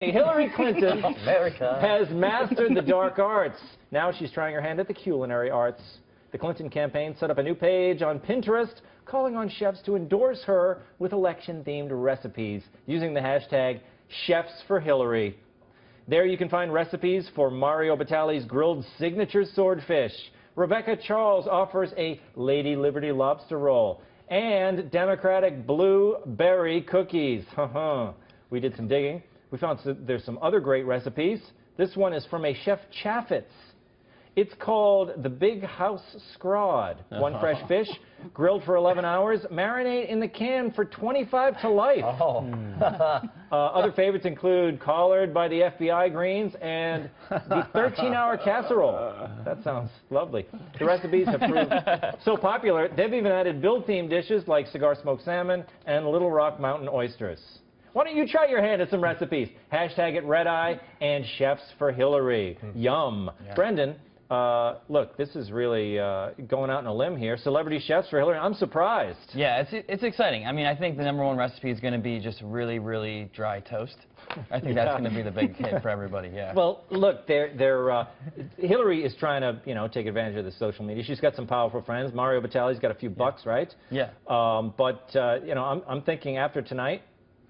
Hillary Clinton America has mastered the dark arts. Now she's trying her hand at the culinary arts. The Clinton campaign set up a new page on Pinterest calling on chefs to endorse her with election-themed recipes using the hashtag #ChefsForHillary. There you can find recipes for Mario Batali's grilled signature swordfish. Rebecca Charles offers a Lady Liberty lobster roll and Democratic blueberry cookies. We did some digging. We found there's some other great recipes. This one is from a Chef Chaffetz. It's called the Big House Scrod. One fresh fish, grilled for 11 hours, marinate in the can for 25 to life. Other favorites include collared by the FBI greens and the 13-hour casserole. That sounds lovely. The recipes have proved so popular, they've even added Bill-themed dishes like cigar smoked salmon and Little Rock Mountain oysters. Why don't you try your hand at some recipes? Hashtag it Red Eye and Chefs for Hillary. Yum. Yeah. Brendan, look, this is really going out on a limb here. Celebrity chefs for Hillary. I'm surprised. Yeah, it's exciting. I mean, I think the #1 recipe is going to be just really, really dry toast. I think that's going to be the big hit for everybody. Yeah. Well, look, Hillary is trying to, take advantage of the social media. She's got some powerful friends. Mario Batali's got a few bucks, right? Yeah. I'm thinking after tonight,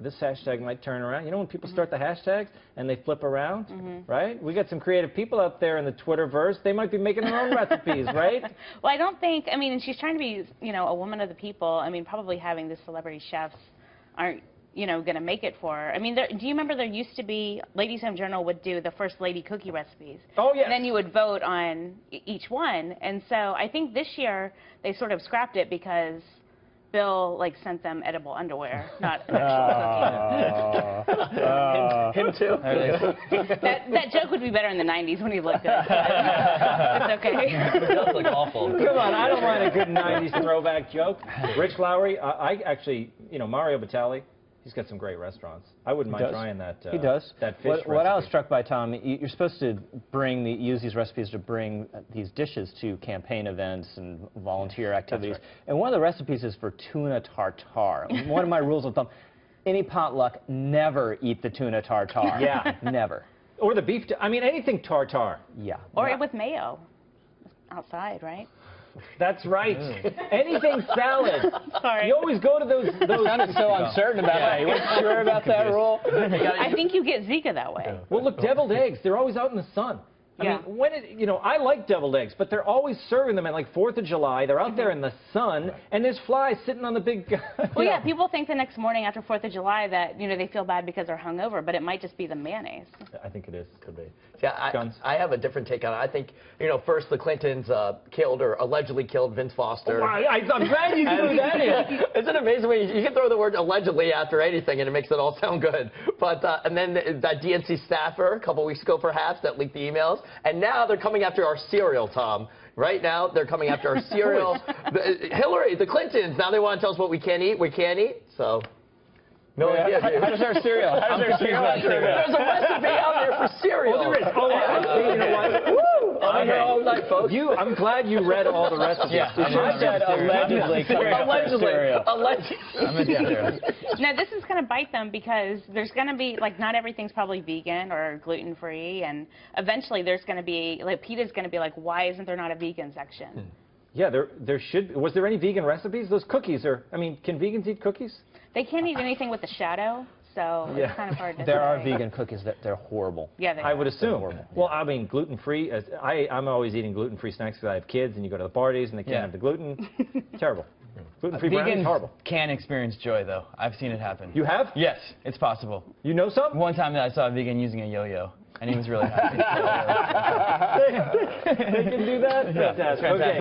this hashtag might turn around. You know when people start the hashtags and they flip around, right? We got some creative people out there in the Twitterverse. They might be making their own recipes, right? Well, I don't think, and she's trying to be, a woman of the people. Probably having the celebrity chefs aren't, going to make it for her. Do you remember there used to be, Ladies Home Journal would do the First Lady cookie recipes. Oh, yes. And then you would vote on each one. And so I think this year they sort of scrapped it because Bill, sent them edible underwear, not an actual cookie. Him too. That joke would be better in the 90s when he looked at it. It's okay. It does look awful. Come on, I don't mind a good 90s throwback joke. Rich Lowry, I actually, Mario Batali, he's got some great restaurants. I wouldn't mind trying that. He does. That fish recipe. What I was struck by, Tom, you're supposed to use these recipes to bring these dishes to campaign events and volunteer activities. That's right. And one of the recipes is for tuna tartare. One of my rules of thumb: any potluck, never eat the tuna tartare. Yeah, never. Or the beef. Anything tartare. Yeah. Or with mayo, outside, right? That's right. Anything salad. Sorry. You always go to those. You sounded so uncertain about that. You weren't sure about that rule? I think you get Zika that way. Well, look, deviled eggs, they're always out in the sun. I like deviled eggs, but they're always serving them at 4th of July. They're out there in the sun, and there's flies sitting on the big... Well, yeah, people think the next morning after 4th of July that, they feel bad because they're hungover, but it might just be the mayonnaise. I think it is. Could be. Yeah, I have a different take on it. I think, first the Clintons killed or allegedly killed Vince Foster. Oh, I'm glad you threw that in. Isn't it amazing when you can throw the word allegedly after anything and it makes it all sound good? But and then that DNC staffer a couple weeks ago perhaps that leaked the emails. And now they're coming after our cereal, Tom. Right now, they're coming after our cereal. Hillary, the Clintons, now they want to tell us what we can't eat. We can't eat, so... No idea, dude. How does our cereal? There's a recipe out there for cereal. Oh, there is. Oh, you know what? Woo! I'm here all night, folks. I'm glad you read all the recipes. Yeah, I said allegedly. Allegedly. No, this is going to bite them because there's going to be, not everything's probably vegan or gluten-free, and eventually there's going to be, PETA's going to be why isn't there not a vegan section? Yeah, there should be. Was there any vegan recipes? Those cookies are, can vegans eat cookies? They can't eat anything with the shadow, so it's kind of hard to There say. are vegan cookies that they're horrible. Yeah, they I would assume. Horrible. Well, gluten-free. I'm always eating gluten-free snacks because I have kids, and you go to the parties, and they can't have the gluten. Terrible. Gluten-free brownies, horrible. Can experience joy, though. I've seen it happen. You have? Yes, it's possible. You know some? One time I saw a vegan using a yo-yo, and he was really happy. They can do that? Yeah, Fantastic. Okay.